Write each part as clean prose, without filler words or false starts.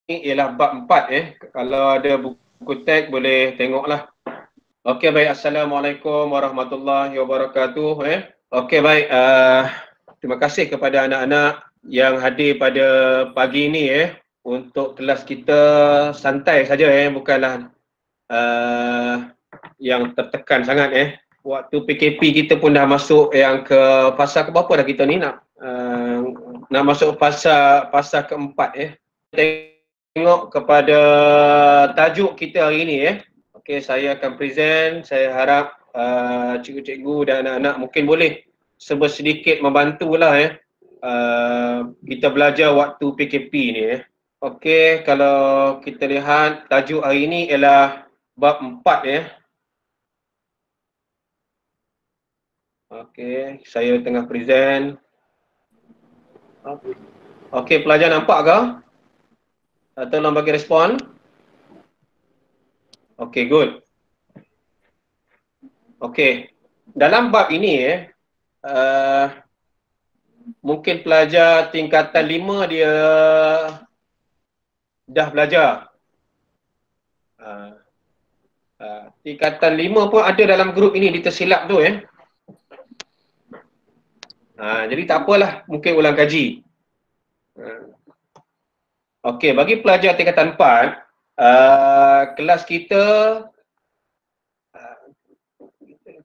ialah bab 4 Kalau ada buku teks boleh tengoklah. Okey baik, Assalamualaikum warahmatullahi wabarakatuh Okey baik, terima kasih kepada anak-anak yang hadir pada pagi ini untuk kelas kita santai saja bukanlah yang tertekan sangat Waktu PKP kita pun dah masuk yang ke fasa ke berapa dah kita ni nak masuk fasa keempat Tengok kepada tajuk kita hari ini Okey, saya akan present. Saya harap cikgu-cikgu dan anak-anak mungkin boleh sedikit membantulah kita belajar waktu PKP ni Okey, kalau kita lihat tajuk hari ini ialah bab 4 Okey, saya tengah present. Okey, pelajar nampak ke? Tolong bagi respon. Okey, good. Okey, dalam bab ini mungkin pelajar tingkatan 5 dia dah belajar. Tingkatan 5 pun ada dalam grup ini, dia tersilap tu jadi tak apalah, mungkin ulang kaji. Okey, bagi pelajar tingkatan 4, kelas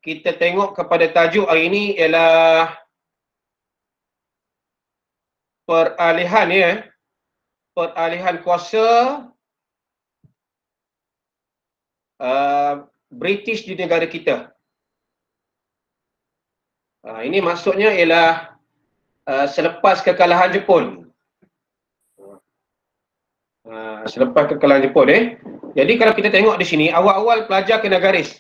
kita tengok kepada tajuk hari ini ialah peralihan peralihan kuasa British di negara kita. Ini maksudnya ialah selepas kekalahan Jepun. Selepas kekalahan Jepun Jadi kalau kita tengok di sini, awal-awal pelajar kena garis.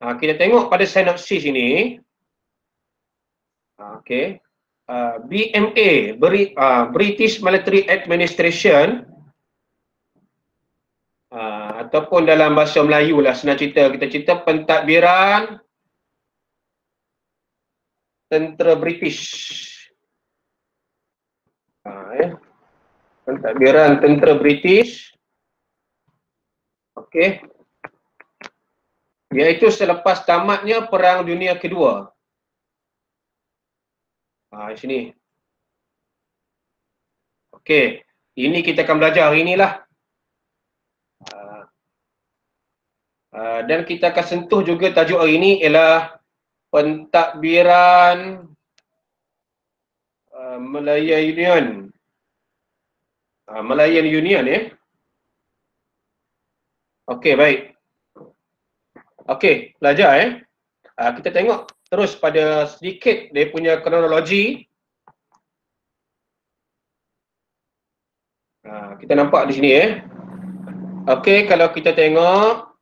Kita tengok pada sinopsis ini. Okey. BMA, British Military Administration, ataupun dalam bahasa Melayu lah senang cerita, kita cerita pentadbiran tentera British. Pentadbiran tentera British. Okey. Iaitu selepas tamatnya Perang Dunia Kedua. Di sini. Okey. Ini kita akan belajar hari inilah. Dan kita akan sentuh juga tajuk hari ini ialah pentadbiran Malayan Union. Malayan Union Okey, baik. Okey, pelajar kita tengok terus pada sedikit dia punya kronologi. Kita nampak di sini Okey, kalau kita tengok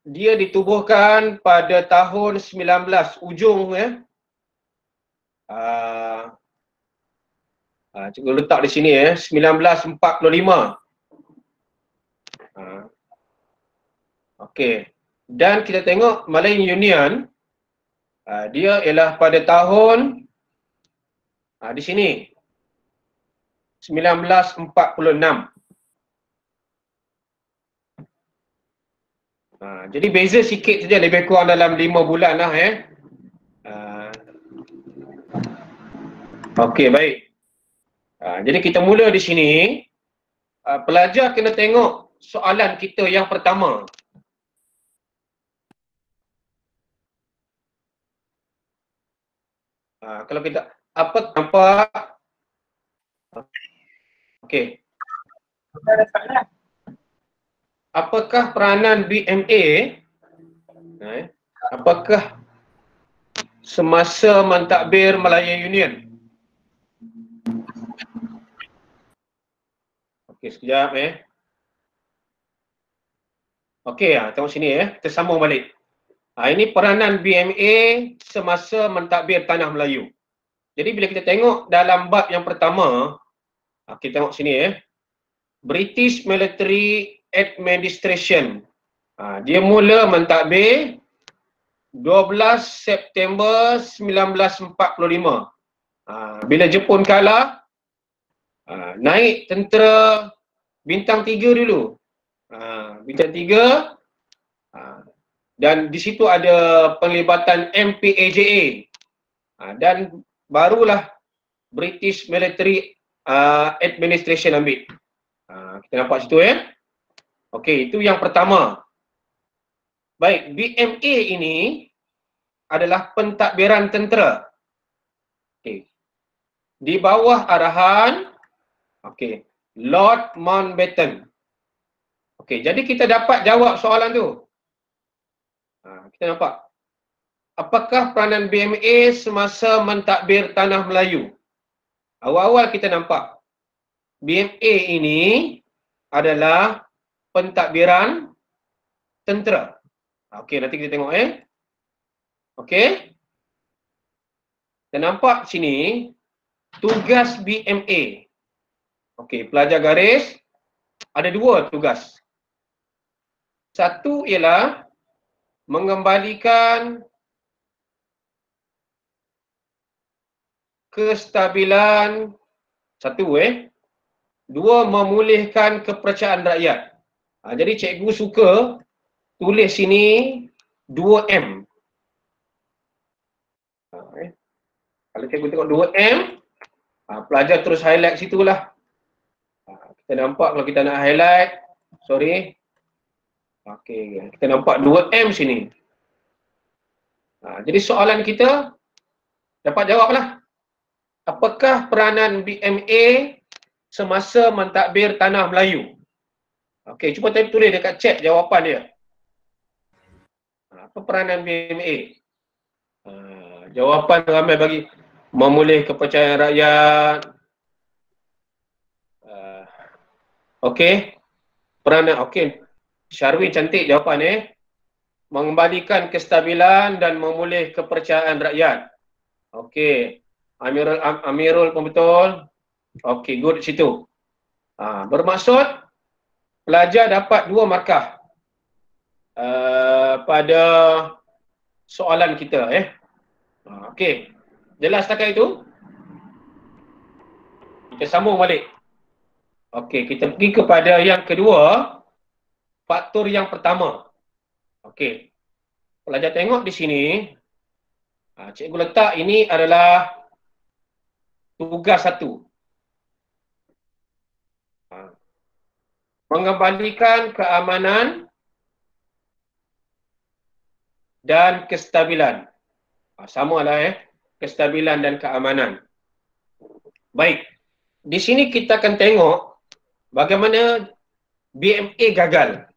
dia ditubuhkan pada tahun 19 ujung cikgu letak di sini 1945. Okey. Dan kita tengok Malayan Union dia ialah pada tahun di sini 1946. Jadi beza sikit saja, lebih kurang dalam 5 bulan lah Okey, baik. Jadi kita mula di sini. Pelajar kena tengok soalan kita yang pertama. Kalau kita apa nampak? Okey. Apakah peranan BMA? Apakah semasa mentadbir Malayan Union? Okey, sekejap Okey, tengok sini kita sambung balik. Ini peranan BMA semasa mentadbir Tanah Melayu. Jadi bila kita tengok dalam bab yang pertama, kita tengok sini British Military Administration. Dia mula mentadbir 12 September 1945. Bila Jepun kalah, naik tentera bintang 3 dulu. Bintang 3, dan di situ ada penglibatan MPAJA. Dan barulah British Military Administration ambil. Kita nampak situ ya. Okey, itu yang pertama. Baik, BMA ini adalah pentadbiran tentera. Okey. Di bawah arahan Lord Mountbatten. Okey, jadi kita dapat jawab soalan tu. Kita nampak. Apakah peranan BMA semasa mentadbir Tanah Melayu? Awal-awal kita nampak BMA ini adalah pentadbiran tentera. Okey, nanti kita tengok Okey. Kita nampak sini tugas BMA. Okey, pelajar garis ada 2 tugas. Satu ialah mengembalikan kestabilan, 1 2, memulihkan kepercayaan rakyat. Jadi cikgu suka tulis sini 2M. Kalau cikgu tengok 2M, pelajar terus highlight situlah. Kita nampak kalau kita nak highlight, sorry. Okey, kita nampak 2M sini. Jadi soalan kita dapat jawablah. Apakah peranan BMA semasa mentadbir Tanah Melayu? Okey, cuba tulis dekat chat jawapan dia. Apa peranan BMA? Jawapan ramai bagi memulih kepercayaan rakyat. Okey. Peranan, okey. Syarwin cantik jawapan mengembalikan kestabilan dan memulih kepercayaan rakyat. Okey. Amirul pun betul. Okey, good situ. Bermaksud pelajar dapat 2 markah pada soalan kita Okey. Jelas setakat itu? Kita sambung balik. Okey, kita pergi kepada yang kedua, faktor yang pertama. Okey. Pelajar tengok di sini. Cikgu letak ini adalah tugas 1. Mengembalikan keamanan dan kestabilan. Samalah kestabilan dan keamanan. Baik. Di sini kita akan tengok bagaimana BMA gagal.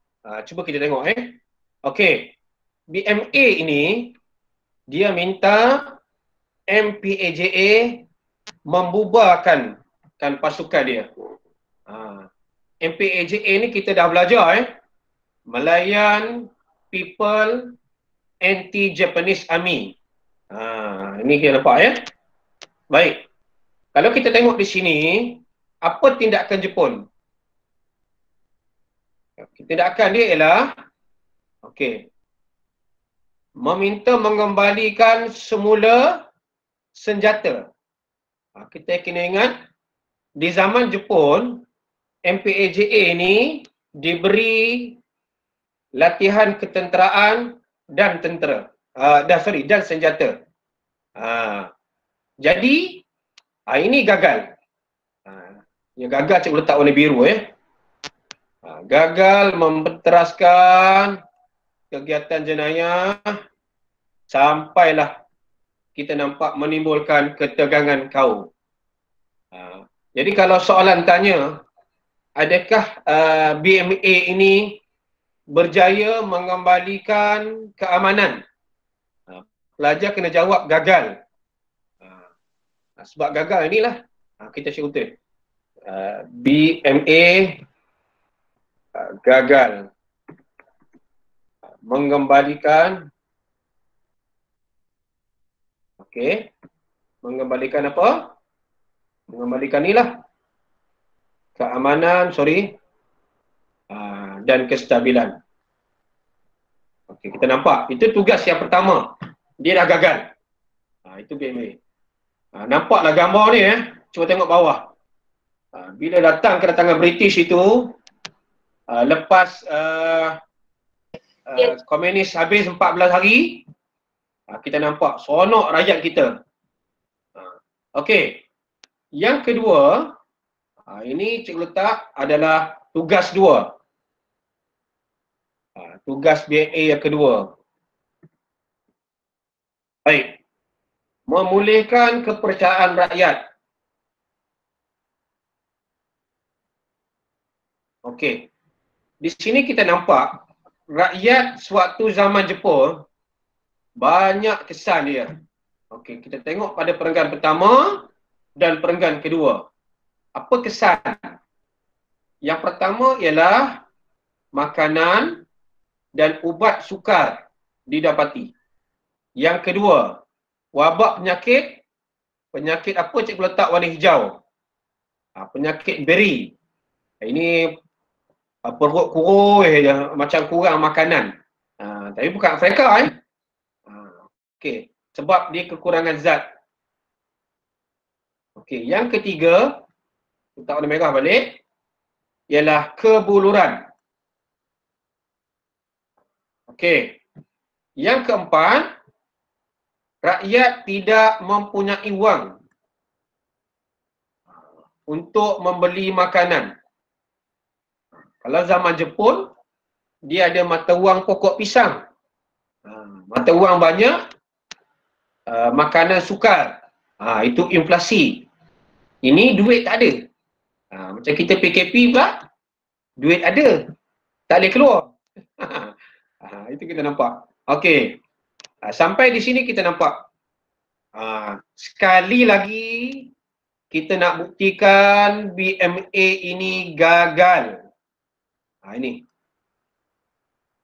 Cuba kita tengok Okey. BMA ini dia minta MPAJA membubarkan pasukan dia. MPAJA ni kita dah belajar Malayan People Anti-Japanese Army. Ini kita nampak Baik. Kalau kita tengok di sini, apa tindakan Jepun? Tindakan dia ialah meminta mengembalikan semula senjata. Kita kena ingat di zaman Jepun, MPAJA ini diberi latihan ketenteraan dan dan senjata. Jadi ini gagal. Yang gagal cikgu letak warna biru gagal membenteraskan kegiatan jenayah sampailah kita nampak menimbulkan ketegangan kaum. Jadi kalau soalan tanya, adakah BMA ini berjaya mengembalikan keamanan? Pelajar kena jawab gagal. Sebab gagal inilah kita cerita. BMA gagal mengembalikan mengembalikan apa? Mengembalikan inilah keamanan, dan kestabilan. Kita nampak itu tugas yang pertama. Dia dah gagal. Itu BMA. Nampaklah gambar ni Cuba tengok bawah. Bila datang kedatangan British itu, lepas komunis habis 14 hari, kita nampak seronok rakyat kita. Okey. Yang kedua, ini cikgu letak adalah tugas 2. Tugas BMA yang kedua. Baik. Memulihkan kepercayaan rakyat. Okey. Di sini kita nampak rakyat sewaktu zaman Jepun banyak kesan dia. Okey, kita tengok pada perenggan pertama dan perenggan kedua. Apa kesan? Yang pertama ialah makanan dan ubat sukar didapati. Yang kedua, wabak penyakit. Penyakit apa cikgu letak warna hijau? Penyakit beri. Ini perut kurus je, macam kurang makanan. Tapi bukan Afrika Okey, sebab dia kekurangan zat. Okey, yang ketiga, letak warna merah balik, ialah kebuluran. Okey. Yang keempat, rakyat tidak mempunyai wang untuk membeli makanan. Kalau zaman Jepun, dia ada mata wang pokok pisang. Mata wang banyak, makanan sukar. Itu inflasi. Ini duit tak ada. Macam kita PKP pula, duit ada, tak boleh keluar. Itu kita nampak. Okey. Sampai di sini kita nampak. Sekali lagi kita nak buktikan BMA ini gagal. Ini.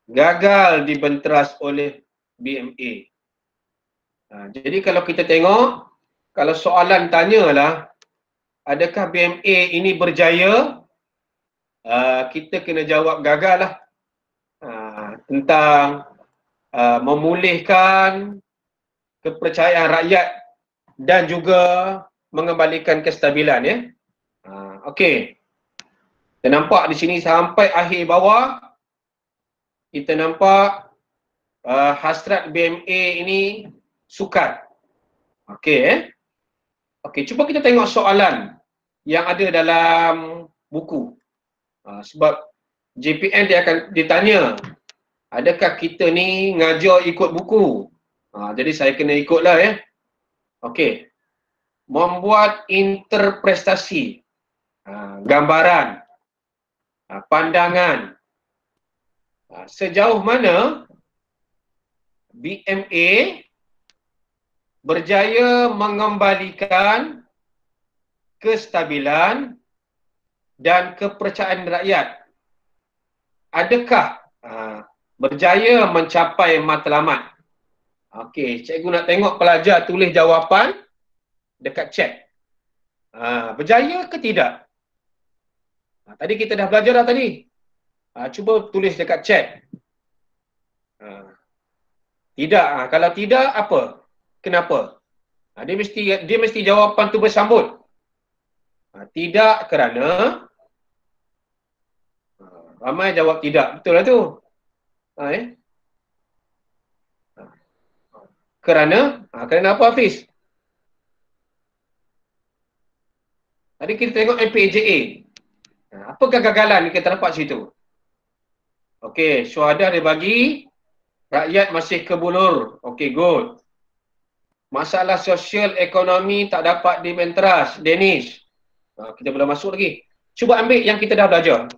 Gagal dibenteras oleh BMA. Jadi kalau kita tengok, kalau soalan tanyalah, adakah BMA ini berjaya? Kita kena jawab gagal lah. Tentang memulihkan kepercayaan rakyat dan juga mengembalikan kestabilan Okey. Kita nampak di sini sampai akhir bawah, kita nampak hasrat BMA ini sukar. Okey Okey, cuba kita tengok soalan yang ada dalam buku. Sebab JPN dia akan ditanya, adakah kita ni ngajar ikut buku? Jadi saya kena ikutlah Okey. Membuat interpretasi, gambaran, pandangan. Sejauh mana BMA berjaya mengembalikan kestabilan dan kepercayaan rakyat? Adakah berjaya mencapai matlamat? Okey, cikgu nak tengok pelajar tulis jawapan dekat chat. Berjaya ke tidak? Tadi kita dah belajar dah tadi. Cuba tulis dekat chat. Tidak. Kalau tidak, apa? Kenapa? Dia mesti jawapan tu bersambut. Tidak kerana ramai jawab tidak. Betul lah tu. Kerana apa Hafiz? Tadi kita tengok MPAJA. Apa kegagalan kita dapat situ? Okey, syuhada dia bagi, rakyat masih kebulur. Okey, good. Masalah sosial ekonomi tak dapat dibenteras. Danish. Kita belum masuk lagi. Cuba ambil yang kita dah belajar.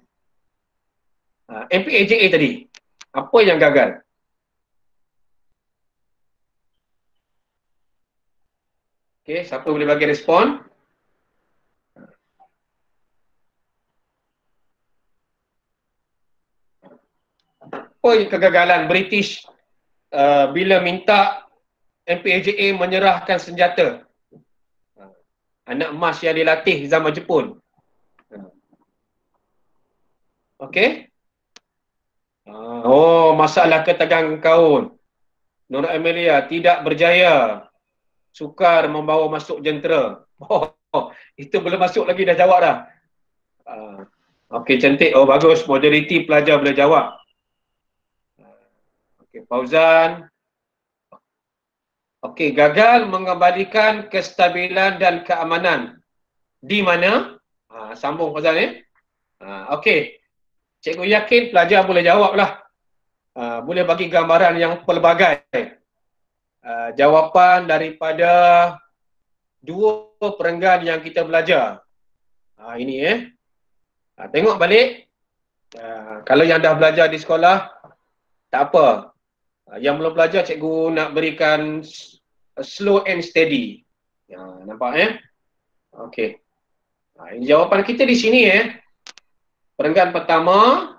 MPAJA tadi. Apa yang gagal? Okey, siapa boleh bagi respon? Apa kegagalan British bila minta MPAJA menyerahkan senjata? Anak emas yang dilatih zaman Jepun. Okey? Masalah ketegangan kaum. Nur Amelia tidak berjaya. sukar membawa masuk jentera. Itu belum masuk lagi dah jawab dah. Okey, cantik. Oh, bagus. Majoriti pelajar boleh jawab. Okey, Fauzan. Okey, gagal mengembalikan kestabilan dan keamanan. Di mana? Sambung Fauzan ni. Okey. Cikgu yakin pelajar boleh jawab lah. Boleh bagi gambaran yang pelbagai. Jawapan daripada dua perenggan yang kita belajar. Ini tengok balik. Kalau yang dah belajar di sekolah, tak apa. Yang belum belajar, cikgu nak berikan slow and steady. Nampak Okey. Ini jawapan kita di sini Perenggan pertama,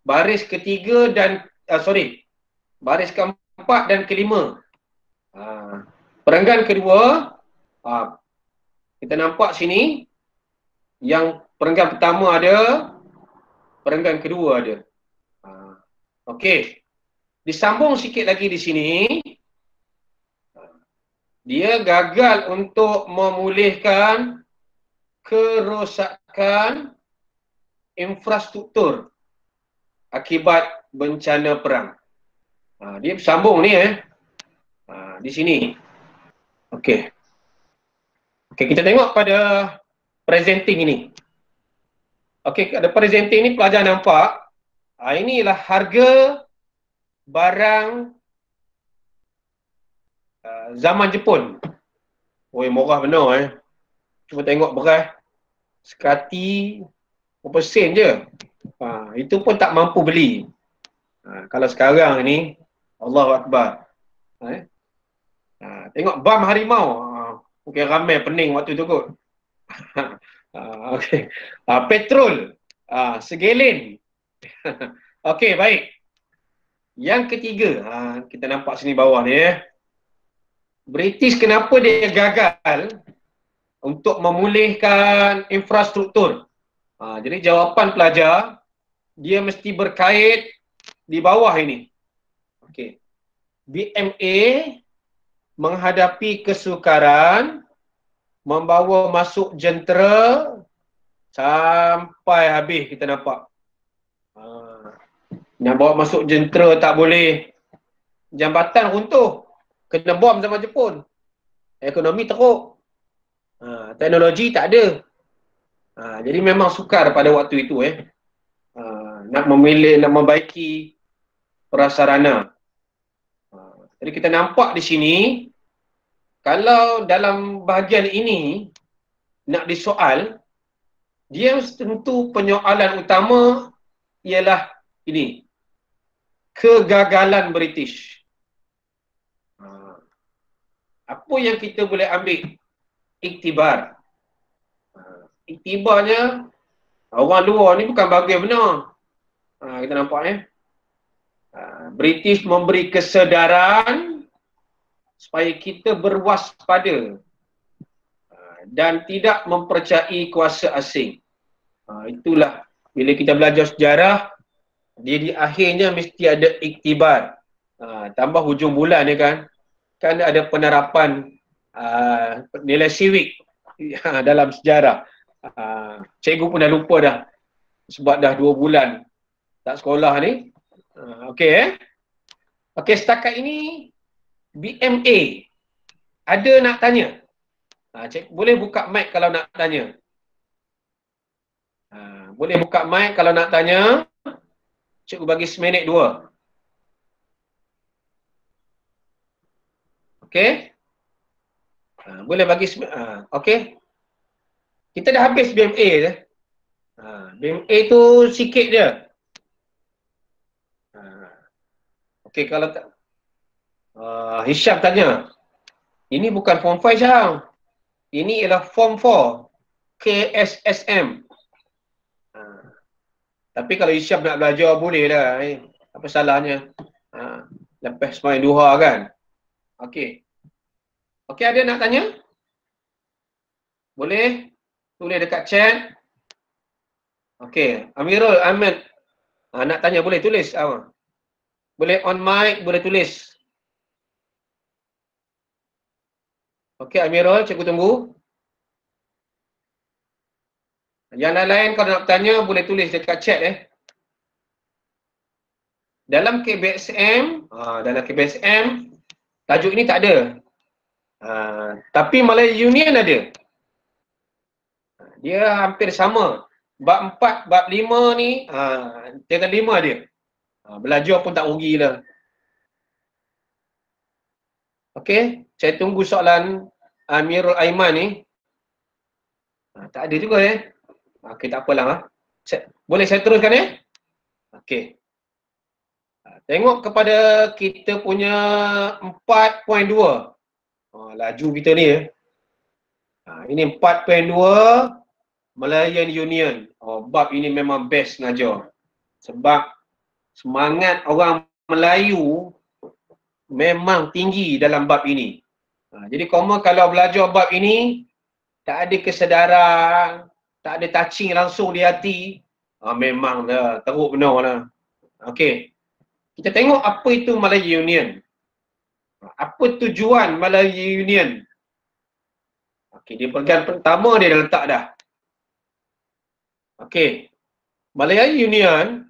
baris ketiga dan baris keempat dan kelima. Perenggan kedua, kita nampak sini yang perenggan pertama ada, perenggan kedua ada. Okey. Disambung sikit lagi di sini. Dia gagal untuk memulihkan kerosakan infrastruktur akibat bencana perang. Dia bersambung ni di sini. Okey. Okey, kita tengok pada presenting ini. Okey, pada presenting ni pelajar nampak inilah harga barang zaman Jepun. Murah benar Cuba tengok beras sekati berapa sen je. Itu pun tak mampu beli. Kalau sekarang ni, Allahu Akbar. Tengok bam harimau. Mungkin ramai pening waktu tu kot. Okay. Petrol. Segelin. Okey, baik. Yang ketiga, kita nampak sini bawah ni British kenapa dia gagal untuk memulihkan infrastruktur? Jadi jawapan pelajar, dia mesti berkait di bawah ini. Okey. BMA menghadapi kesukaran membawa masuk jentera sampai habis kita nampak. Nak bawa masuk jentera tak boleh. Jambatan runtuh. Kena bom sama Jepun. Ekonomi teruk. Teknologi tak ada. Jadi memang sukar pada waktu itu nak membaiki prasarana. Jadi kita nampak di sini, kalau dalam bahagian ini nak disoal, dia tentu penyoalan utama ialah ini. Kegagalan British. Apa yang kita boleh ambil iktibar? Iktibarnya, orang luar ni bukan bahagia benar. Kita nampak British memberi kesedaran supaya kita berwaspada dan tidak mempercayai kuasa asing. Itulah bila kita belajar sejarah, dia di akhirnya mesti ada iktibar. Tambah hujung bulan ni kan ada penerapan nilai civic dalam sejarah. Cikgu pun dah lupa dah sebab dah 2 bulan tak sekolah ni. Okey Okey, setakat ini BMA ada nak tanya? Cikgu boleh buka mic kalau nak tanya. Boleh buka mic kalau nak tanya. Cikgu bagi seminit 2. Okey. Boleh bagi okey. Kita dah habis BMA je. BMA tu sikit je. Okey, kalau tak Hisham tanya. Ini bukan form 5 Syam. Ini ialah form 4. KSSM. Tapi kalau Hisham nak belajar boleh lah. Apa salahnya? Lepas sembahyang duha kan? Okey. Okey, ada nak tanya? Boleh? Tulis dekat chat. Okey. Amirul, Ahmed. Nak tanya boleh tulis. Boleh on mic, boleh tulis. Okey Amirul, cikgu tunggu. Yang lain kalau nak bertanya boleh tulis dekat chat Dalam KBSM, dalam KBSM tajuk ini tak ada. Tapi Malaya Union ada. Dia hampir sama. Bab 4, bab 5 ni, tingkat 5 dia. Belajar pun tak rugilah. Okey, saya tunggu soalan Amirul Aiman ni. Tak ada juga Okey, tak apalah. Boleh saya teruskan Okey. Tengok kepada kita punya 4.2. Laju kita ni ini 4.2 Malayan Union. Bab ini memang best ngajar. Sebab semangat orang Melayu memang tinggi dalam bab ini. Jadi kamu kalau belajar bab ini, tak ada kesedaran, tak ada touching langsung di hati, memang dah teruk benar lah. Okey. Kita tengok apa itu Malaya Union. Apa tujuan Malaya Union? Okey, di bahagian pertama dia dah letak dah. Okey. Malaya Union,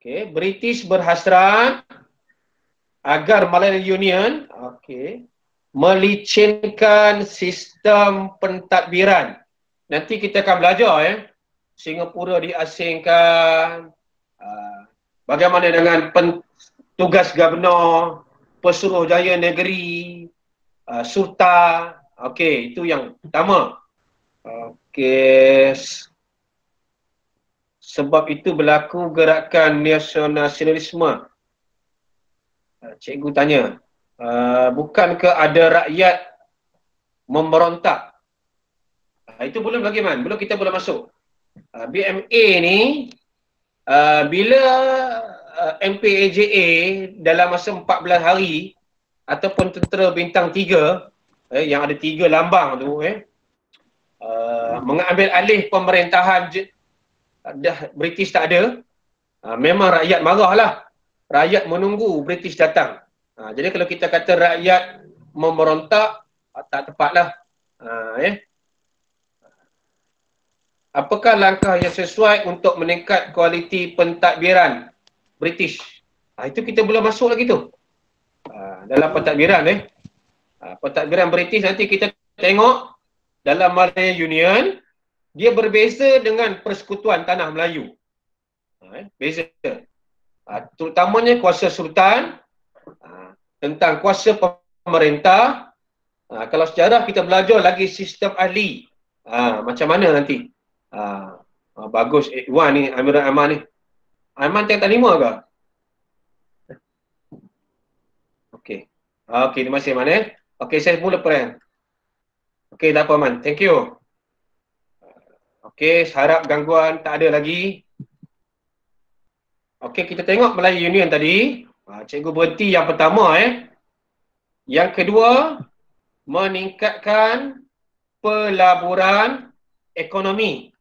British berhasrat agar Malaya Union melicinkan sistem pentadbiran. Nanti kita akan belajar Singapura diasingkan, bagaimana dengan tugas Gubernur, Pesuruhjaya Negeri, Sultan. Okey, itu yang pertama. Okey. Sebab itu berlaku gerakan nasionalisme. Cikgu tanya, bukankah ada rakyat memberontak? Itu belum lagi belum kita boleh masuk. BMA ni, bila MPAJA dalam masa 14 hari ataupun tentera bintang 3, yang ada 3 lambang tu, mengambil alih pemerintahan dah British tak ada, memang rakyat marahlah. Rakyat menunggu British datang. Jadi kalau kita kata rakyat memberontak, tak tepatlah. Apakah langkah yang sesuai untuk meningkat kualiti pentadbiran British? Itu kita belum masuk lagi tu. Dalam pentadbiran pentadbiran British nanti kita tengok dalam Malaya Union, dia berbeza dengan Persekutuan Tanah Melayu. Beza. Terutamanya kuasa sultan, tentang kuasa pemerintah. Kalau sejarah kita belajar lagi sistem ahli. Macam mana nanti? Bagus Wan ni, Amirul Aiman ni. Aiman tingkat 5 ke? Okey. Okey, terima kasih Man Okey, saya mula peran. Okey, tak apa Man. Thank you. Okey, harap gangguan tak ada lagi. Okey, kita tengok Malaya Union tadi. Cikgu berhenti yang pertama Yang kedua, meningkatkan pelaburan ekonomi.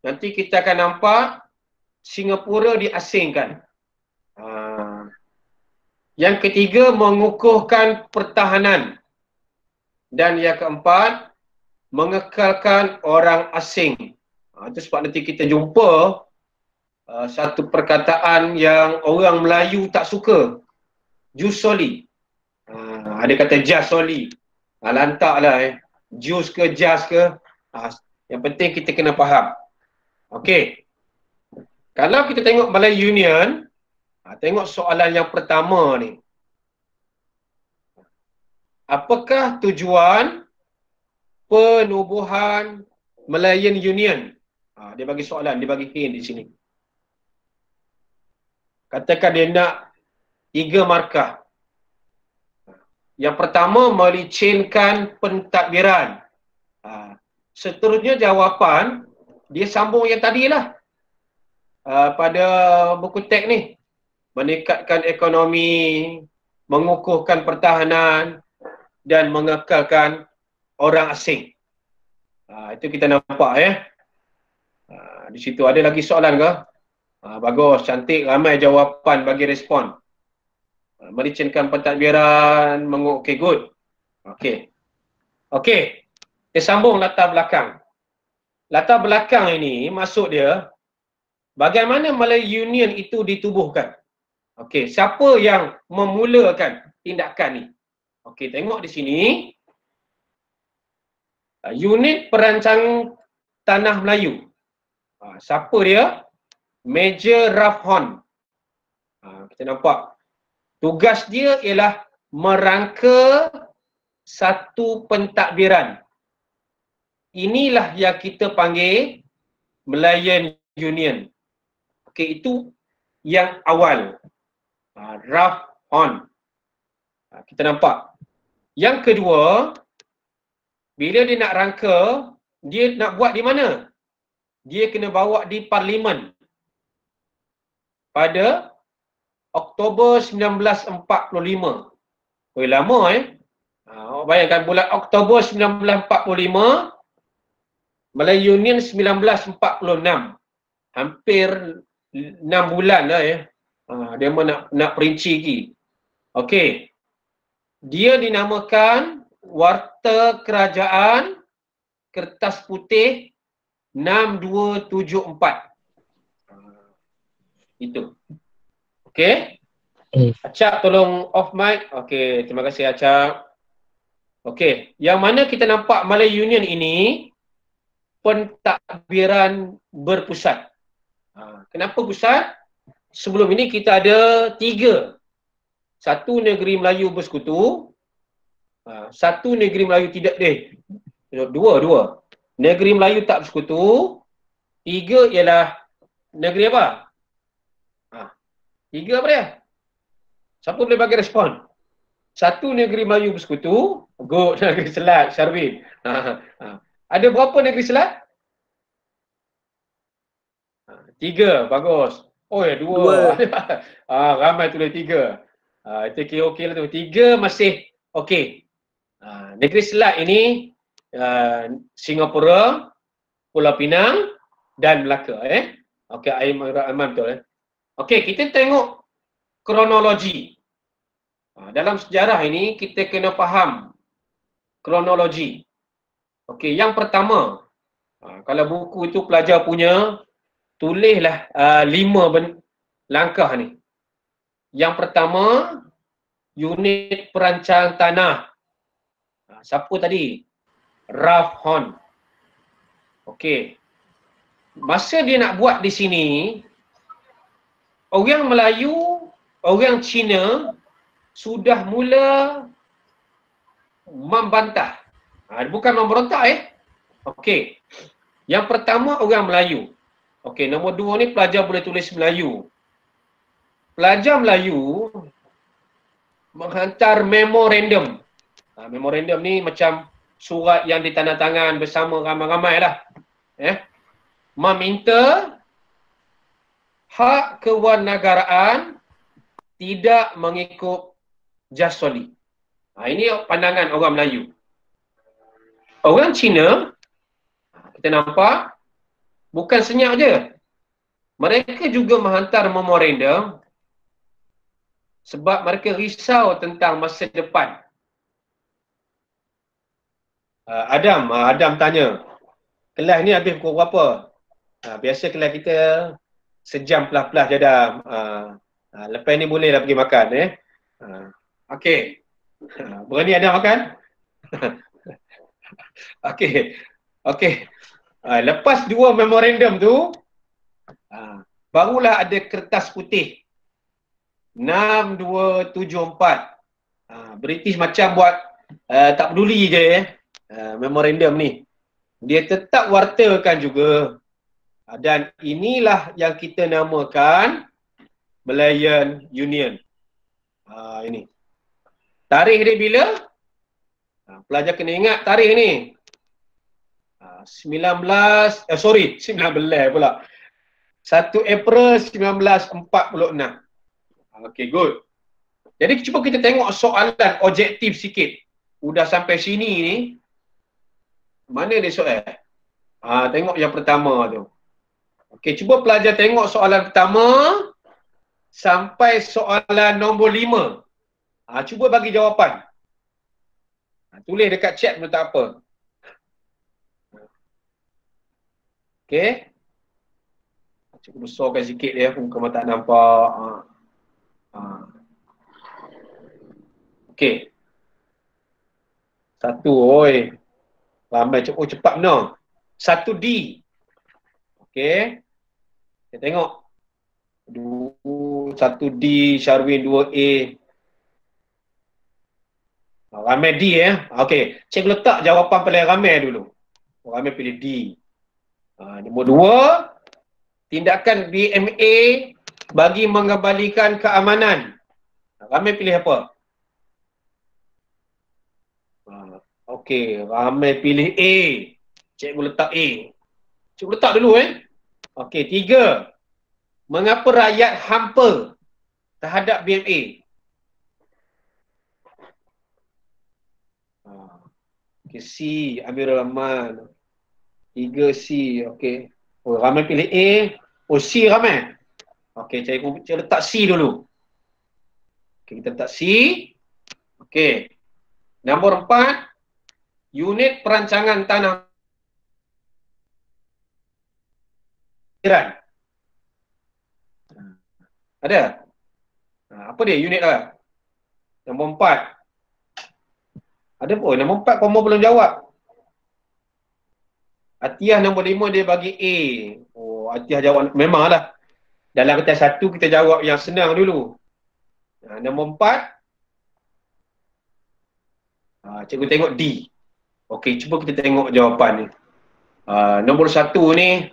Nanti kita akan nampak Singapura diasingkan. Yang ketiga, mengukuhkan pertahanan. Dan yang keempat, mengekalkan orang asing. Itu sebab nanti kita jumpa satu perkataan yang orang Melayu tak suka. Jus soli. Ada kata jas soli. Lantaklah jus ke jas ke. Yang penting kita kena faham. Okey. Kalau kita tengok Malaya Union, tengok soalan yang pertama ni. Apakah tujuan penubuhan Malayan Union? Dia bagi soalan, dia bagi hint di sini. Katakan dia nak 3 markah. Yang pertama, melicinkan pentadbiran. Seterusnya jawapan, dia sambung yang tadilah. Pada buku teks ni. Meningkatkan ekonomi, mengukuhkan pertahanan, dan mengekalkan orang asing. Itu kita nampak di situ ada lagi soalan ke? Bagus, cantik, ramai jawapan bagi respon. Melicinkan pentadbiran, okay, good. Okay. Okay. Kita sambung latar belakang. Latar belakang ini maksud dia, bagaimana Malay Union itu ditubuhkan. Okey, siapa yang memulakan tindakan ni? Okey, tengok di sini. Unit Perancang Tanah Melayu. Siapa dia? Major Ralph Horn. Kita nampak. Tugas dia ialah merangka satu pentadbiran. Inilah yang kita panggil Malayan Union. Okey, itu yang awal. Ralph Horn. Kita nampak. Yang kedua, bila dia nak rangka, dia nak buat di mana? Dia kena bawa di Parlimen. Pada Oktober 1945. Lama bayangkan bulan Oktober 1945, Malay Union 1946. Hampir 6 bulan dah dia nak perinci lagi. Okey. Dia dinamakan Warta Kerajaan Kertas Putih 6274. Itu. Okey. Acap tolong off mic. Okey, terima kasih Acap. Okey, yang mana kita nampak Malay Union ini pentadbiran berpusat. Kenapa pusat? Sebelum ini kita ada 3. Satu negeri Melayu bersekutu, satu negeri Melayu tidak dua. Negeri Melayu tak bersekutu, 3 ialah negeri apa? 3 apa dia? Siapa boleh bagi respon? Satu negeri Melayu bersekutu, good, negeri Selat, Syarwin. Ada berapa negeri Selat? 3, bagus. Oh ya, 2. Ramai tulis 3. Itu okey lah tu. 3 masih okey. Negeri Selat ini Singapura, Pulau Pinang dan Melaka. Okey, Aiman betul. Okey, kita tengok kronologi. Dalam sejarah ini kita kena faham kronologi. Okey, yang pertama, kalau buku itu pelajar punya, tulislah 5 langkah ni. Yang pertama, unit perancang tanah. Siapa tadi? Ralph Horn. Okey. Masa dia nak buat di sini, orang Melayu, orang Cina sudah mula membantah. Bukan memberontak Okey. Yang pertama orang Melayu. Okey, nombor 2 ni pelajar boleh tulis Melayu. Pelajar Melayu menghantar memorandum. Memorandum ni macam surat yang ditandatangan bersama ramai-ramai lah. Meminta hak kewarganegaraan tidak mengikut jas soli. Ini pandangan orang Melayu. Orang Cina, kita nampak, bukan senyap je. Mereka juga menghantar memorandum sebab mereka risau tentang masa depan. Adam tanya, kelas ni habis pukul berapa? Biasa kelas kita sejam pelah-pelah je Adam. Lepas ni bolehlah pergi makan. Okey. Berani Adam makan? Okey. Lepas 2 memorandum tu, barulah ada kertas putih 6274. British macam buat tak peduli je memorandum ni. Dia tetap wartakan juga. Dan inilah yang kita namakan Malayan Union. Ini. Tarikh dia bila? Pelajar kena ingat tarikh ni. 19 pula. 1 April 1946. Okey, good. Jadi cuba kita tengok soalan objektif sikit. Udah sampai sini ni. Mana dia soal? Tengok yang pertama tu. Okey, cuba pelajar tengok soalan pertama sampai soalan nombor 5. Cuba bagi jawapan. Tulis dekat chat pun tak apa. Okey. Cikgu besarkan sikit dia, muka memang tak nampak. Okey. Satu, oi. Ramai cepat benar. 1D. Okey. Kita tengok. 1D, Sharwin 2A. Ramai D Okey. Cikgu letak jawapan paling ramai dulu. Ramai pilih D. Nombor 2, tindakan BMA bagi mengembalikan keamanan. Ramai pilih apa? Okey, ramai pilih A. Cikgu letak A. Cikgu letak dulu Okey, 3. Mengapa rakyat hampa terhadap BMA? Okey, C. Amirul Rahman. 3 C. Okey. Oh, ramai pilih A. Oh, C ramai. Okey, cikgu letak C dulu. Okey, kita letak C. Okey. Nombor 4. Unit perancangan tanah Iran. Ada? Apa dia unit apa? Nombor 4. Ada pun. Nombor 4 Komo belum jawab. Atiyah nombor 5 dia bagi A. Oh, Atiyah jawab. Memanglah. Dalam kertas 1 kita jawab yang senang dulu. Nombor 4. Cikgu tengok D. Okey, cuba kita tengok jawapan ni. Nombor 1 ni.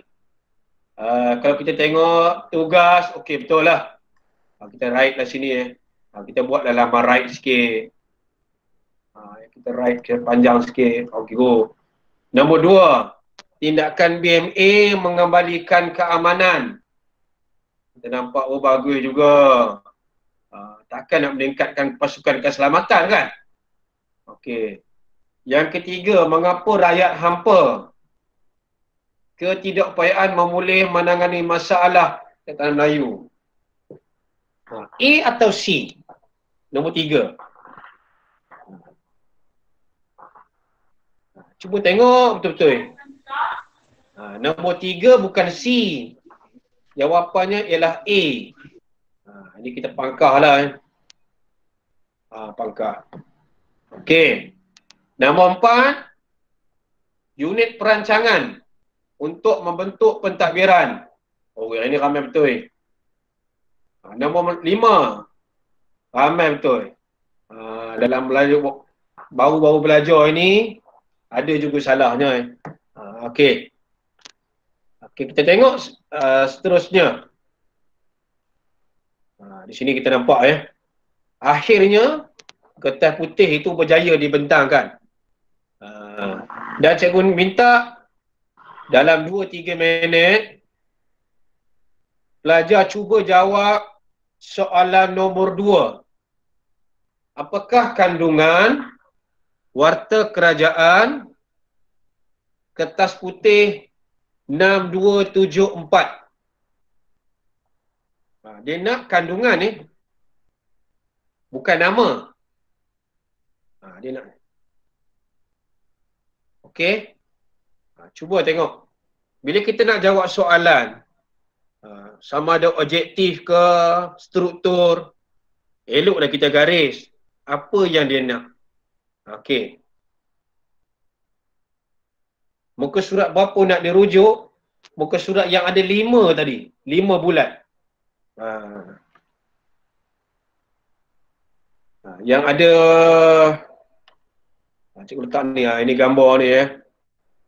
Kalau kita tengok tugas, okey betul lah. Kita write lah sini kita buat dalam write sikit. Kita write panjang sikit. Okey, go. Nombor 2, tindakan BMA mengembalikan keamanan. Kita nampak bagus juga. Takkan nak meningkatkan pasukan keselamatan kan? Okey. Yang ketiga, mengapa rakyat hampa? Ketidakupayaan memulih menangani masalah di tanah Melayu. A atau C? Nombor 3. Cuba tengok betul-betul. Nombor 3 bukan C. Jawapannya ialah A. Ini kita pangkah lah. Pangkah. Okey. Nombor 4. Unit perancangan untuk membentuk pentadbiran. Oh, yang ini ramai betul. Nombor 5. Ramai betul. Dalam belajar, baru-baru belajar ini, ada juga salahnya. Okey. Okey, kita tengok seterusnya. Di sini kita nampak akhirnya kertas putih itu berjaya dibentangkan. Dan cikgu minta dalam 2-3 minit pelajar cuba jawab soalan nombor 2. Apakah kandungan warta kerajaan kertas putih 6274? Dia nak kandungan ni, bukan nama. Dia nak. Okey. Cuba tengok. Bila kita nak jawab soalan, sama ada objektif ke, struktur, eloklah kita garis apa yang dia nak. Okey. Muka surat berapa nak dirujuk? Muka surat yang ada 5 tadi. 5 bulat. Yang ada cikgu letak ni, ini gambar ni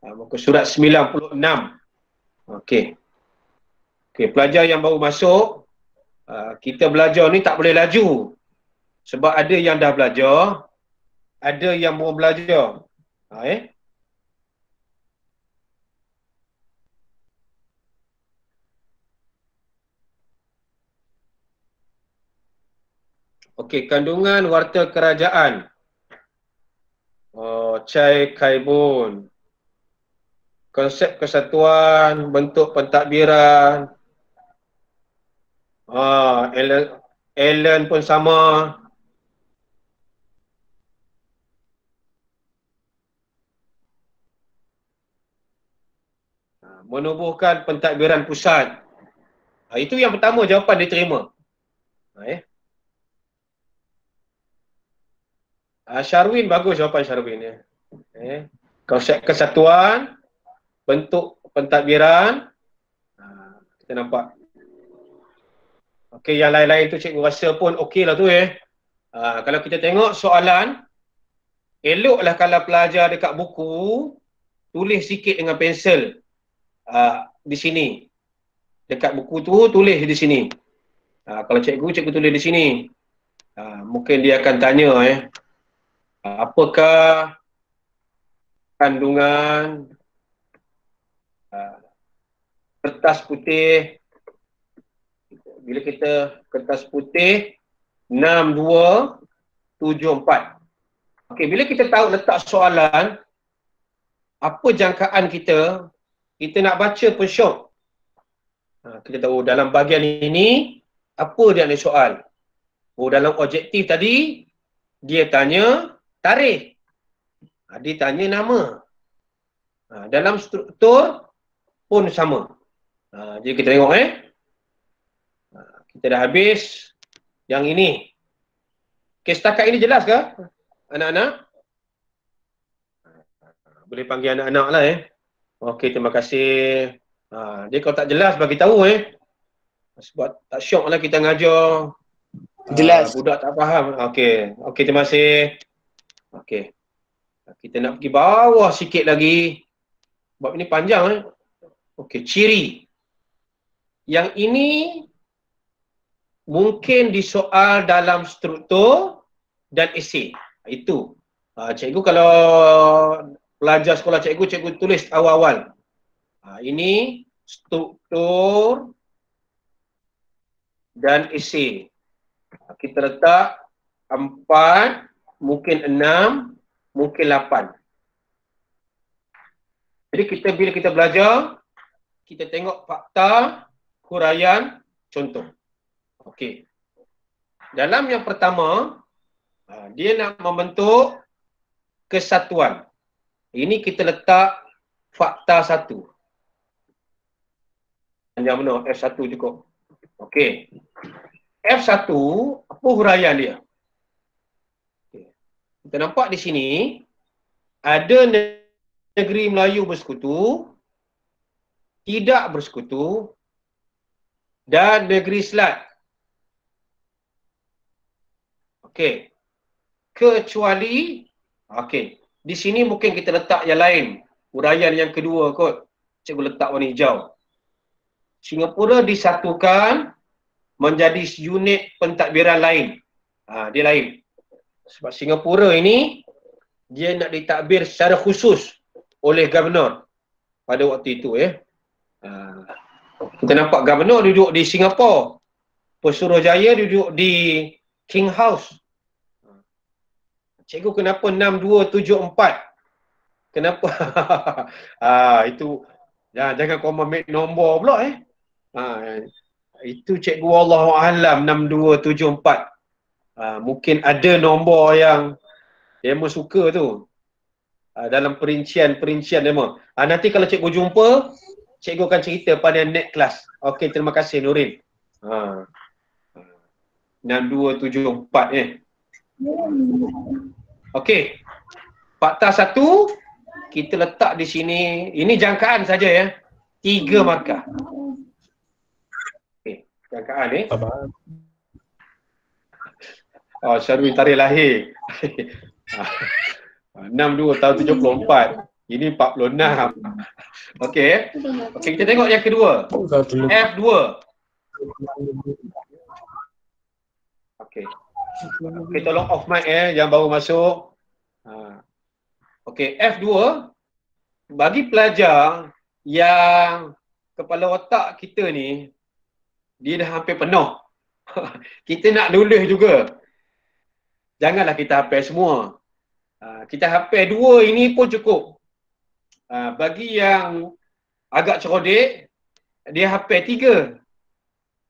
muka surat 96. Okey. Okey, pelajar yang baru masuk, kita belajar ni tak boleh laju. Sebab ada yang dah belajar, ada yang belum belajar. Okey, kandungan warta kerajaan. Chai Kaibun. Konsep kesatuan, bentuk pentadbiran. Allen pun sama. menubuhkan pentadbiran pusat. Itu yang pertama jawapan diterima. Syarwin, bagus jawapan Syarwin ya. Konsep kesatuan, bentuk pentadbiran, kita nampak. Okey, yang lain-lain tu cikgu rasa pun okey lah tu kalau kita tengok soalan, eloklah kalau pelajar dekat buku tulis sikit dengan pensel di sini. Dekat buku tu tulis di sini. Kalau cikgu tulis di sini. Mungkin dia akan tanya apakah kandungan kertas putih, bila kita kertas putih 6274. Okey, bila kita tahu letak soalan, apa jangkaan kita nak baca pun syok. Kita tahu dalam bahagian ini apa dia ada soal. Dalam objektif tadi dia tanya tarikh. Dia tanya nama. Dalam struktur pun sama. Jadi kita tengok kita dah habis yang ini. Okey, setakat ini jelas ke anak-anak? Boleh panggil anak-anak lah Okey, terima kasih. Dia kalau tak jelas bagi tahu sebab tak syok lah kita ngajar jelas budak tak faham. Okey, terima kasih. Okey. Kita nak pergi bawah sikit lagi. Sebab ini panjang Okey, ciri. Yang ini mungkin disoal dalam struktur dan esei. Itu. Cikgu kalau pelajar sekolah cikgu tulis awal-awal. Ini struktur dan esei. Kita letak 4, mungkin 6, mungkin 8. Jadi bila kita belajar, kita tengok fakta, huraian, contoh. Okey. Dalam yang pertama, dia nak membentuk kesatuan. Ini kita letak fakta 1. Yang mana? F1 cukup. Okey. F1, apa huraian dia? Okay. Kita nampak di sini, ada negeri Melayu bersekutu, tidak bersekutu, dan negeri Selat. Okey. Kecuali, di sini mungkin kita letak yang lain. Huraian yang kedua kot. Cikgu letak warna hijau. Singapura disatukan menjadi unit pentadbiran lain. Dia lain. Sebab Singapura ini, dia nak ditadbir secara khusus oleh Governor pada waktu itu Kita nampak Governor duduk di Singapura. Pesuruhjaya duduk di King House. Cikgu, kenapa 6274? Kenapa? Itu jangan kau ambil nombor pula itu cikgu Wallahualam 6274. Mungkin ada nombor yang demo suka tu. Dalam perincian demo. Nanti kalau cikgu jumpa, cikgu akan cerita pada next class. Okey, terima kasih Nurin. 6274 Okey. Fakta 1 kita letak di sini. Ini jangkaan saja 3 markah. Okey, jangkaan Syarwin tarikh lahir. 62 tahun 74. Ini 46. Okey. Kita tengok yang kedua. F2. Okey, tolong off mic yang baru masuk. Okey, F2 bagi pelajar yang kepala otak kita ni dia dah hampir penuh. Kita nak lulus juga. Janganlah kita hafal semua. Kita hafal 2 ini pun cukup. Bagi yang agak cerdik, dia hafal 3.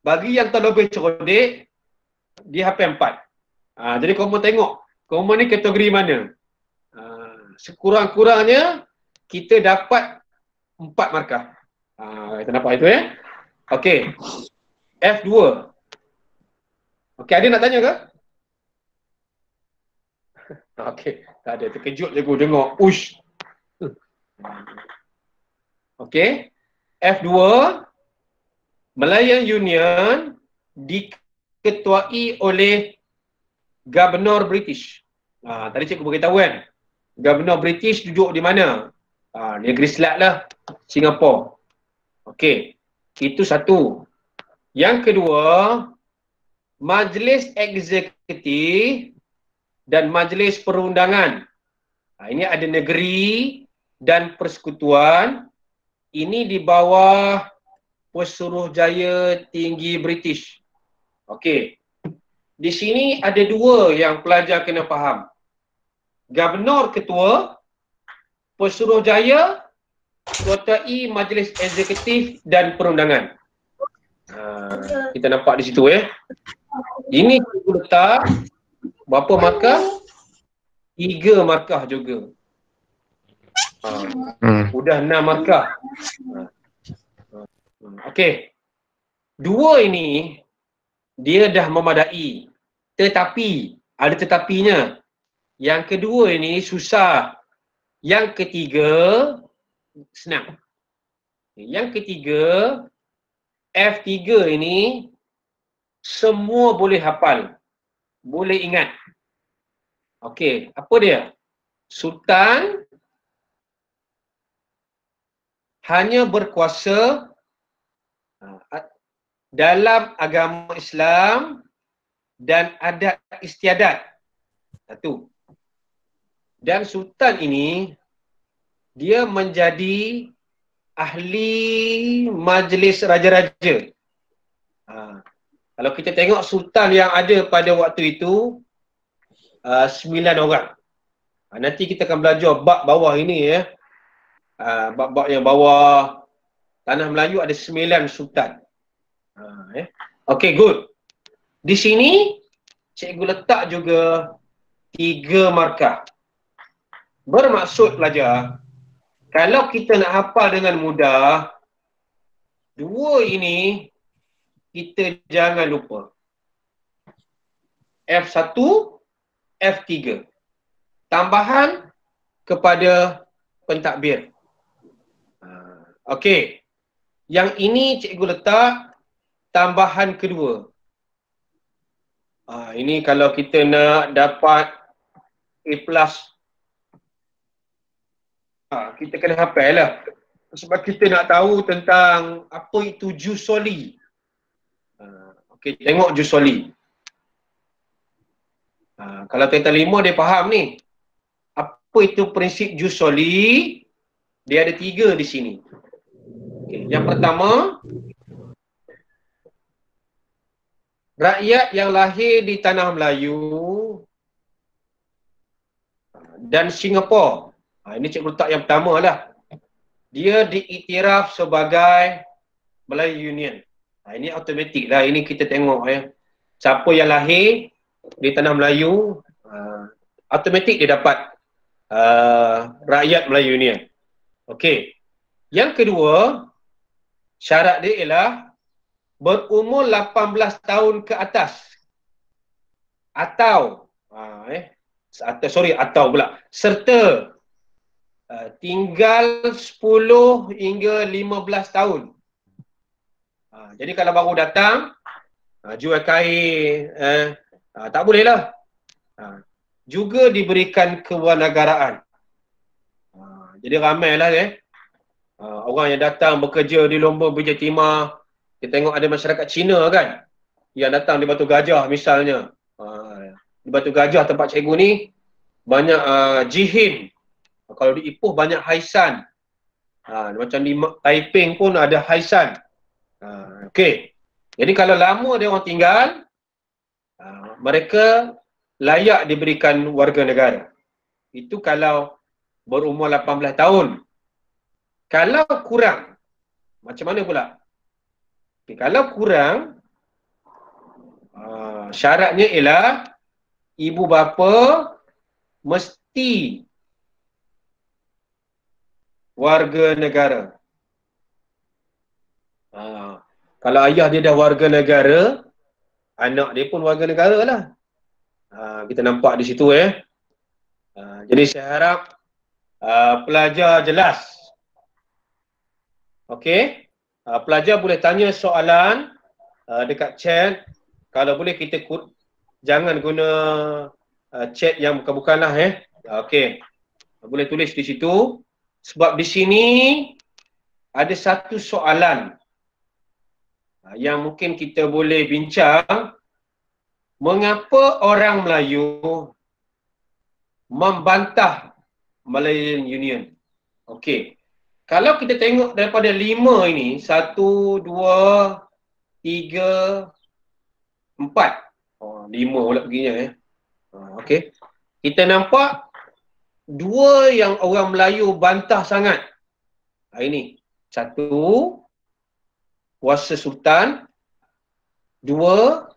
Bagi yang terlebih cerdik, dia hafal 4. Jadi korang tengok, korang ni kategori mana? Sekurang-kurangnya kita dapat 4 markah. Kita nampak itu Okey. F2. Okey, ada nak tanya ke? Okey, tak ada. Terkejut je aku tengok. Ush. Okey. F2, Malayan Union diketuai oleh Gubernur British. Tadi cikgu beritahu kan, Gubernur British duduk di mana? Negeri Selat lah, Singapura. Okey, itu satu. Yang kedua, Majlis Eksekutif dan Majlis Perundangan. Ini ada negeri dan persekutuan. Ini di bawah Pesuruhjaya Tinggi British. Okey. Di sini ada dua yang pelajar kena faham. Gubernur ketua, Pesuruhjaya ketuai Majlis Eksekutif dan Perundangan. Kita nampak di situ Ini cikgu letak berapa markah? 3 markah juga. Sudah 6 markah. Okey. Dua ini dia dah memadai. Tetapi, ada tetapinya. Yang kedua ini susah. Yang ketiga senang. Yang ketiga F3 ini semua boleh hafal. Boleh ingat. Okey, apa dia? Sultan hanya berkuasa dalam agama Islam dan adat istiadat. Satu. Dan sultan ini dia menjadi ahli majlis raja-raja. Kalau kita tengok sultan yang ada pada waktu itu 9 orang. Nanti kita akan belajar bab bawah ini bab-bab yang bawah Tanah Melayu ada 9 sultan. Okey, good. Di sini cikgu letak juga 3 markah. Bermaksud pelajar, kalau kita nak hafal dengan mudah, dua ini kita jangan lupa. F1, F3. Tambahan kepada pentadbir. Okey. Yang ini cikgu letak tambahan kedua. Ini kalau kita nak dapat A+, kita kena hafal lah. Sebab kita nak tahu tentang apa itu jus soli. Okey, tengok jus soli. Kalau tingkatan 5 dia faham ni. Apa itu prinsip jus soli? Dia ada 3 di sini. Okay. Yang pertama, rakyat yang lahir di Tanah Melayu dan Singapura. Ini cikgu letak yang pertama lah. Dia diiktiraf sebagai Melayu Union. Ini automatik lah. Ini kita tengok siapa yang lahir di Tanah Melayu, automatik dia dapat rakyat Melayu Union. Okey. Yang kedua, syarat dia ialah berumur 18 tahun ke atas. Atau serta tinggal 10 hingga 15 tahun. Jadi kalau baru datang, jual kain, tak boleh lah. Juga diberikan kewarganegaraan. Jadi ramai lah orang yang datang bekerja di Lomba Bijak Timah. Kita tengok ada masyarakat Cina kan, yang datang di Batu Gajah misalnya. Di Batu Gajah tempat cikgu ni banyak jihin. Kalau di Ipoh banyak haisan. Macam di Taiping pun ada haisan. Okey. Jadi kalau lama dia orang tinggal, mereka layak diberikan warga negara. Itu kalau berumur 18 tahun. Kalau kurang, macam mana pula? Okay, kalau kurang, syaratnya ialah ibu bapa mesti warga negara. Kalau ayah dia dah warga negara, anak dia pun warga negara lah. Kita nampak di situ jadi saya harap pelajar jelas. Okey. Pelajar boleh tanya soalan dekat chat. Kalau boleh kita jangan guna chat yang bukan-bukan lah Okey. Boleh tulis di situ. Sebab di sini ada satu soalan yang mungkin kita boleh bincang. Mengapa orang Melayu membantah Malaysian Union? Okey. Kalau kita tengok daripada 5 ini, 1, 2, 3, 4. 5 pula begini Okey. Kita nampak 2 yang orang Melayu bantah sangat. Ini. 1, kuasa sultan. 2,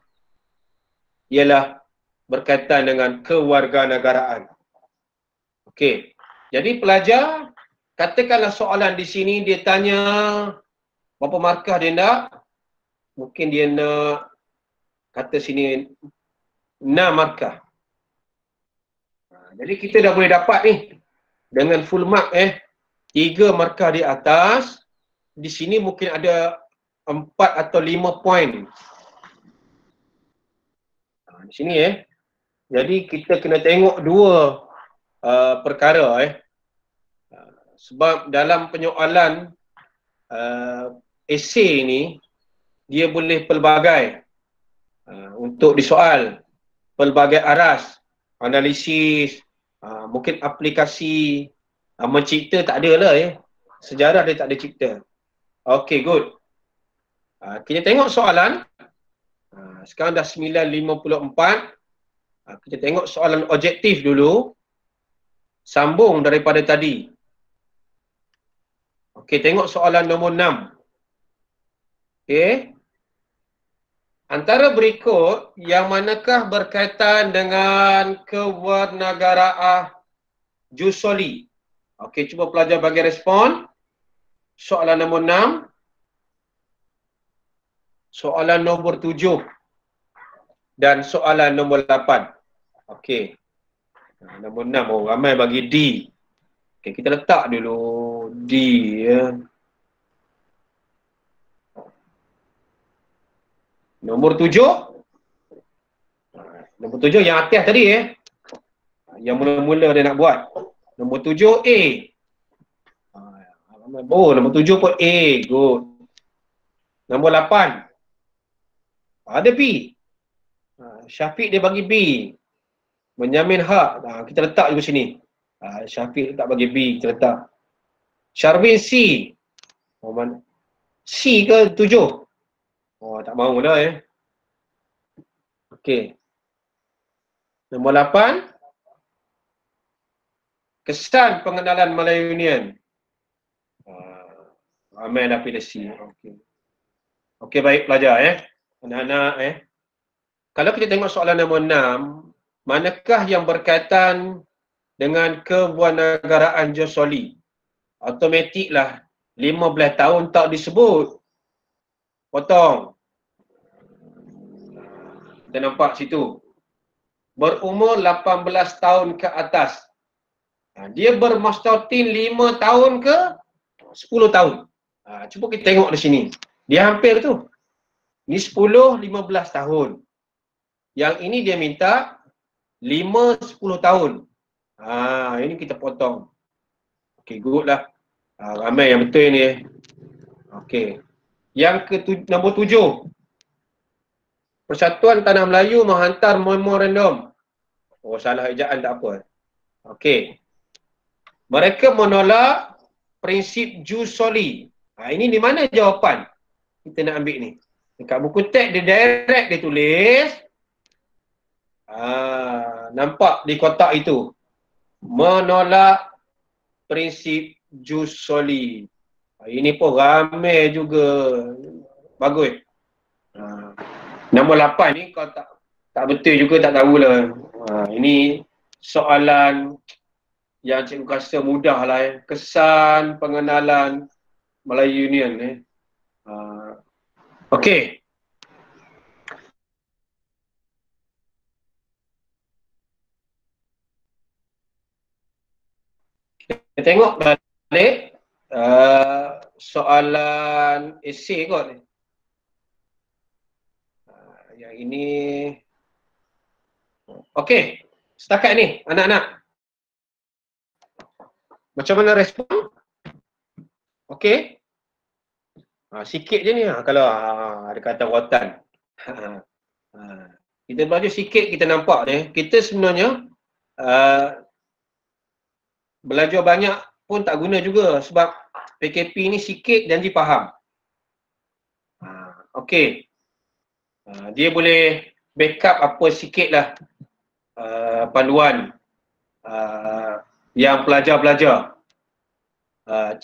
ialah berkaitan dengan kewarganegaraan. Okey. Jadi pelajar, katakanlah soalan di sini dia tanya berapa markah dia nak. Mungkin dia nak kata sini 6 markah. Jadi kita dah boleh dapat ni dengan full mark 3 markah di atas. Di sini mungkin ada 4 atau 5 poin. Di sini Jadi kita kena tengok 2 perkara sebab dalam penyoalan esei ni dia boleh pelbagai untuk disoal, pelbagai aras, analisis, mungkin aplikasi, mencipta tak ada lah sejarah dia tak ada cipta. Okay, good. Kita tengok soalan. Sekarang dah 9.54. Kita tengok soalan objektif dulu. Sambung daripada tadi. Okey, tengok soalan nombor 6. Okey. Antara berikut, yang manakah berkaitan dengan kewarganegaraan Jusoli? Okey, cuba pelajar bagi respon. Soalan nombor 6. Soalan nombor 7. Dan soalan nombor 8. Okey. Nombor 6. Ramai bagi D. Okey, kita letak dulu D Nombor 7. Nombor 7 yang atas tadi yang mula-mula dia nak buat. Nombor 7 A. Nombor 7 pun A. Good. Nombor 8. Ada B. Syafiq dia bagi B. Menjamin hak. Kita letak juga sini. Syafiq tak bagi B. Kita letak. Syarwin C. C ke 7? Tak mahu dah Okey. Nombor 8. Kesan pengenalan Melayu Union. Ramai dah pilih C. Okey. Okey, baik pelajar anak-anak Kalau kita tengok soalan nombor 6, manakah yang berkaitan dengan kewarganegaraan Jusoli? Automatiklah 15 tahun tak disebut. Potong. Kita nampak situ. Berumur 18 tahun ke atas. Dia bermastautin 5 tahun ke 10 tahun. Cuba kita tengok di sini. Dia hampir tu. Ni 10, 15 tahun. Yang ini dia minta 5-10 tahun. Ini kita potong. Okey, good lah. Ramai yang betul ni Okey. Yang nombor 7. Persatuan Tanah Melayu menghantar memorandum. Salah ejaan tak apa. Okey. Mereka menolak prinsip Jusoli. Ini di mana jawapan? Kita nak ambil ni. Dekat buku teks dia direct dia tulis. Nampak di kotak itu. Menolak prinsip Jusoli. Ini pun ramai juga. Bagus. Nombor 8 ni kau tak betul juga, tak tahulah. Ini soalan yang cikgu rasa mudah lah Kesan pengenalan Melayu Union Okey. Kita tengok balik soalan esei kot ni. Yang ini. Okey. Setakat ni anak-anak. Macam mana respon? Okey. Sikit je ni kalau ada kata watan. Kita belajar sikit kita nampak ni. Kita sebenarnya belajar banyak pun tak guna juga sebab PKP ni sikit dan dipaham. Okey. Dia boleh backup apa sikit lah panduan yang pelajar-pelajar.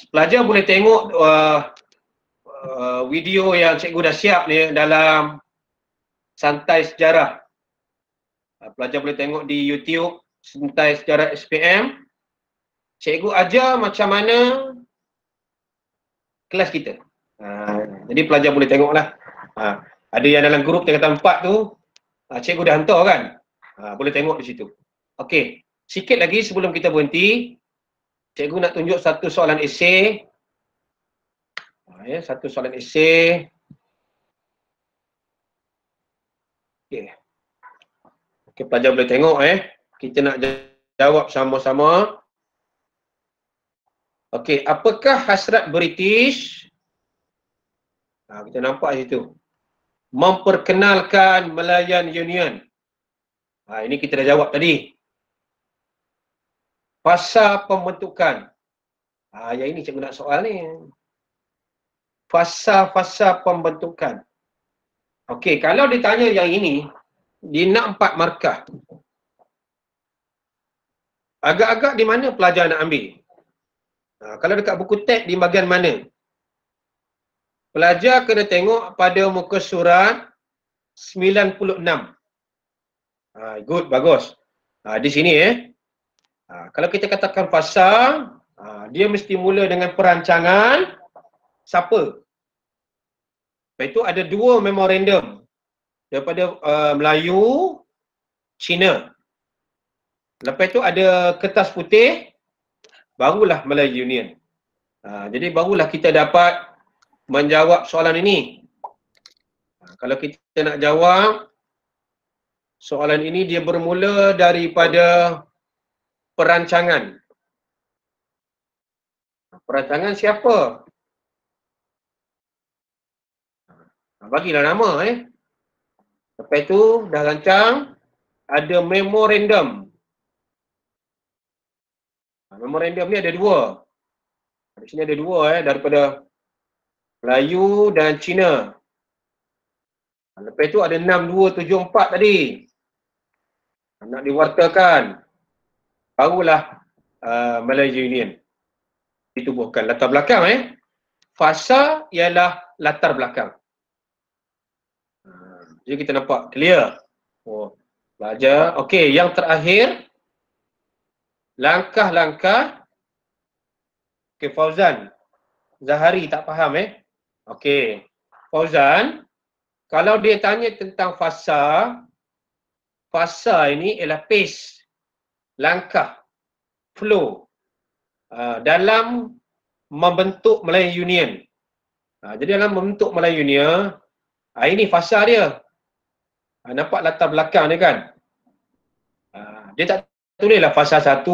Pelajar boleh tengok video yang cikgu dah siap ni dalam Santai Sejarah. Pelajar boleh tengok di YouTube Santai Sejarah SPM. Cikgu ajar macam mana kelas kita. Jadi pelajar boleh tengoklah. Ada yang dalam grup tingkatan 4 tu, cikgu dah hantar kan. Boleh tengok di situ. Okey, sikit lagi sebelum kita berhenti, cikgu nak tunjuk satu soalan esei. Satu soalan esei. Okey, pelajar boleh tengok kita nak jawab sama-sama. Okey, apakah hasrat British? Kita nampak di situ. Memperkenalkan Malayan Union. Ini kita dah jawab tadi. Fasa pembentukan. Yang ini cikgu nak soal ni. Fasa-fasa pembentukan. Okey, kalau ditanya yang ini, dia nak 4 markah. Agak-agak di mana pelajar nak ambil? Kalau dekat buku teks di bahagian mana? Pelajar kena tengok pada muka surat 96. Good, bagus. Di sini kalau kita katakan fasa, dia mesti mula dengan perancangan siapa? Lepas itu ada 2 memorandum daripada Melayu, Cina. Lepas itu ada kertas putih, barulah Melayu Union. Jadi barulah kita dapat menjawab soalan ini. Kalau kita nak jawab soalan ini, dia bermula daripada perancangan. Perancangan siapa? Bagilah nama Lepas tu dah rancang, ada memorandum. Memorandum ni ada 2. Di sini ada 2 daripada Melayu dan Cina. Lepas tu ada 6274 tadi. Nak diwartakan. Barulah Melayu Union ditubuhkan. Latar belakang fasa ialah latar belakang. Jadi kita nampak clear. Belajar. Okey, yang terakhir langkah-langkah. Okey, Fauzan Zahari tak faham Okey, Fauzan, kalau dia tanya tentang fasa, fasa ini ialah pace, langkah, flow dalam membentuk Malayan Union. Jadi dalam membentuk Malayan Union, ini fasa dia. Nampak latar belakang dia kan? Dia tak tulislah fasa 1,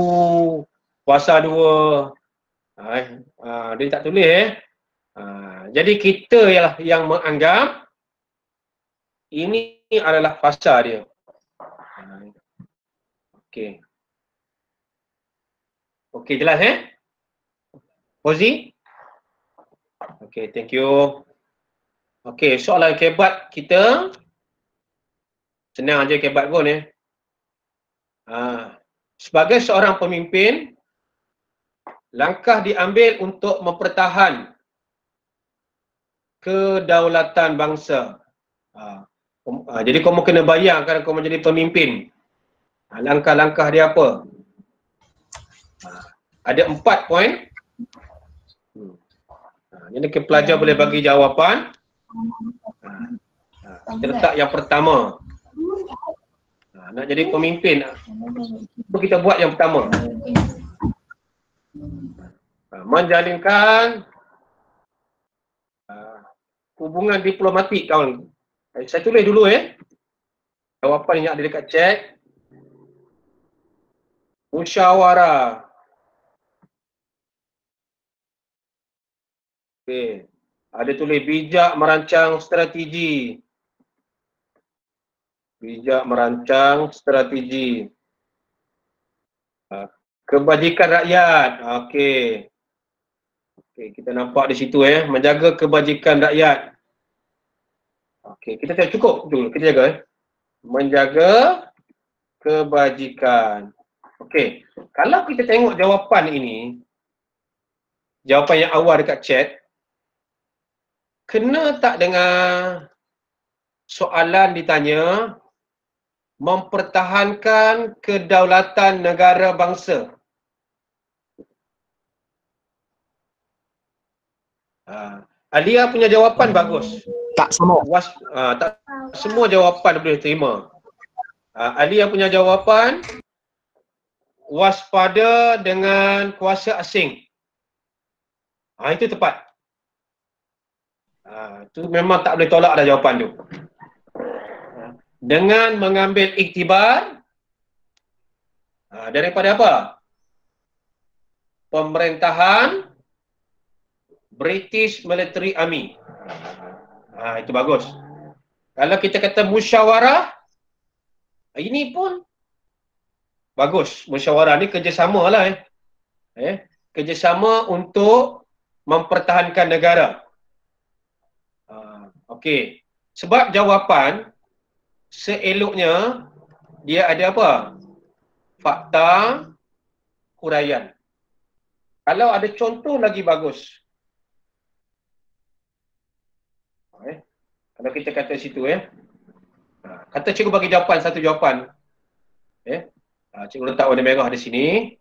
fasa 2. Dia tak tulis jadi kita ialah yang menganggap ini adalah fasa dia. Okey. Okey, jelas Fauzi? Okey, thank you. Okey, soalan kebat kita senang aja kebat pun sebagai seorang pemimpin, langkah diambil untuk mempertahan kedaulatan bangsa. Jadi kamu kena bayangkan kamu jadi pemimpin. Langkah-langkah dia apa? Ada 4 poin. Jadi pelajar boleh bagi jawapan. Kita letak yang pertama. Nak jadi pemimpin, apa kita buat yang pertama? Menjalinkan hubungan diplomatik, kawan. Saya tulis dulu jawapan yang ada dekat chat. Musyawarah. Okey. Ada tulis bijak merancang strategi. Bijak merancang strategi. Kebajikan rakyat. Okey. Okey, kita nampak di situ menjaga kebajikan rakyat. Okey, kita tak cukup dulu, kita jaga menjaga kebajikan. Okey, kalau kita tengok jawapan ini, jawapan yang awal dekat chat, kena tak dengan soalan ditanya mempertahankan kedaulatan negara bangsa? Alia punya jawapan bagus. Tak sama. Tak semua jawapan boleh terima. Alia punya jawapan waspada dengan kuasa asing. Itu tepat. Itu memang tak boleh tolak dah jawapan tu. Dengan mengambil iktibar daripada apa? Pemerintahan British Military Army. Itu bagus. Kalau kita kata musyawarah, ini pun bagus. Musyawarah ni kerjasama lah kerjasama untuk mempertahankan negara. Okey. Sebab jawapan seeloknya dia ada apa? Fakta, huraian. Kalau ada contoh lagi bagus. Kalau kita kata situ kata cikgu bagi jawapan, satu jawapan. Cikgu letak warna merah di sini.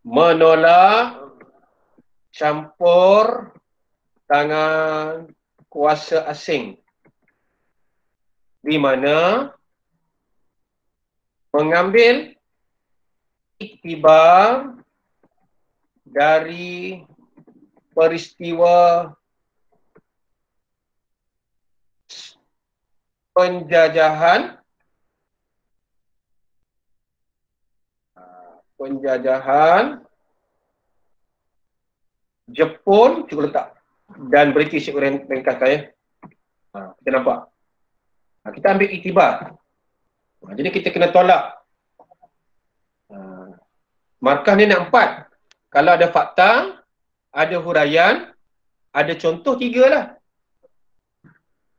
Menolak campur tangan kuasa asing. Di mana mengambil iktibar dari peristiwa penjajahan Jepun, cuba letak, dan British ringkaskan kita nampak. Kita ambil iktibar. Jadi kita kena tolak. Markah ni nak 4. Kalau ada fakta, ada huraian, ada contoh 3 lah.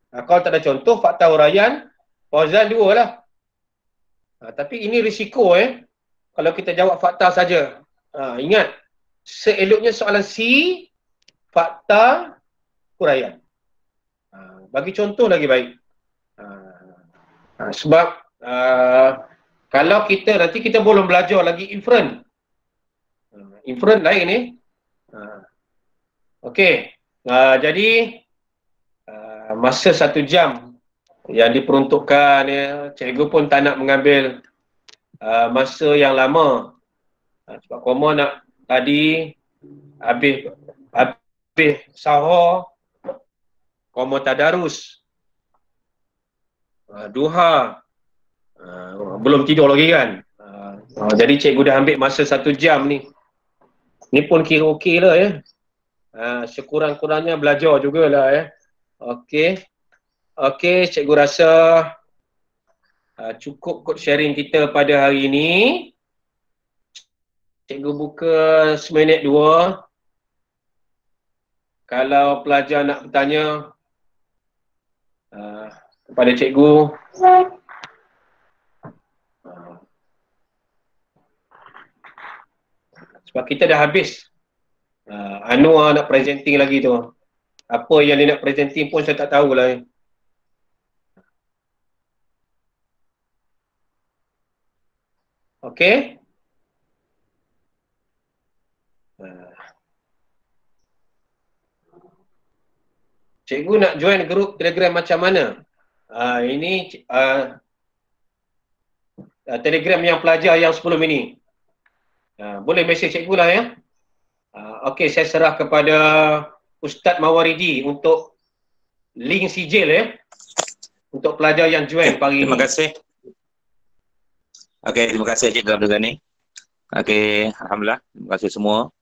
Kalau tak ada contoh, fakta, huraian, Fauzan 2 lah. Tapi ini risiko kalau kita jawab fakta saja. Ingat, seeloknya soalan C, fakta, huraian. Bagi contoh lagi baik. Sebab kalau kita nanti kita belum belajar lagi inference. Inference lain ni. Okey. Jadi masa 1 jam yang diperuntukkan cikgu pun tak nak mengambil masa yang lama. Sebab Koma nak tadi habis sahur, Koma tadarus, duha, belum tidur lagi kan. Jadi cikgu dah ambil masa 1 jam ni. Ni pun kira okey lah sekurang-kurangnya belajar jugalah Okey. Okey, cikgu rasa cukup kot sharing kita pada hari ini. Cikgu buka seminit 2. Kalau pelajar nak bertanya kepada cikgu. Sebab kita dah habis. Anwar nak presenting lagi tu. Apa yang dia nak presenting pun saya tak tahulah. Okey. Cikgu nak join grup Telegram macam mana? Ini Telegram yang pelajar yang sebelum ini. Boleh mesej cikgu lah ya. Okey, saya serah kepada Ustaz Mawaridi untuk link sijil ya. Untuk pelajar yang join pagi ini. Terima kasih. Okey, terima kasih Cikgu Abdul Ghani. Okey, alhamdulillah. Terima kasih semua.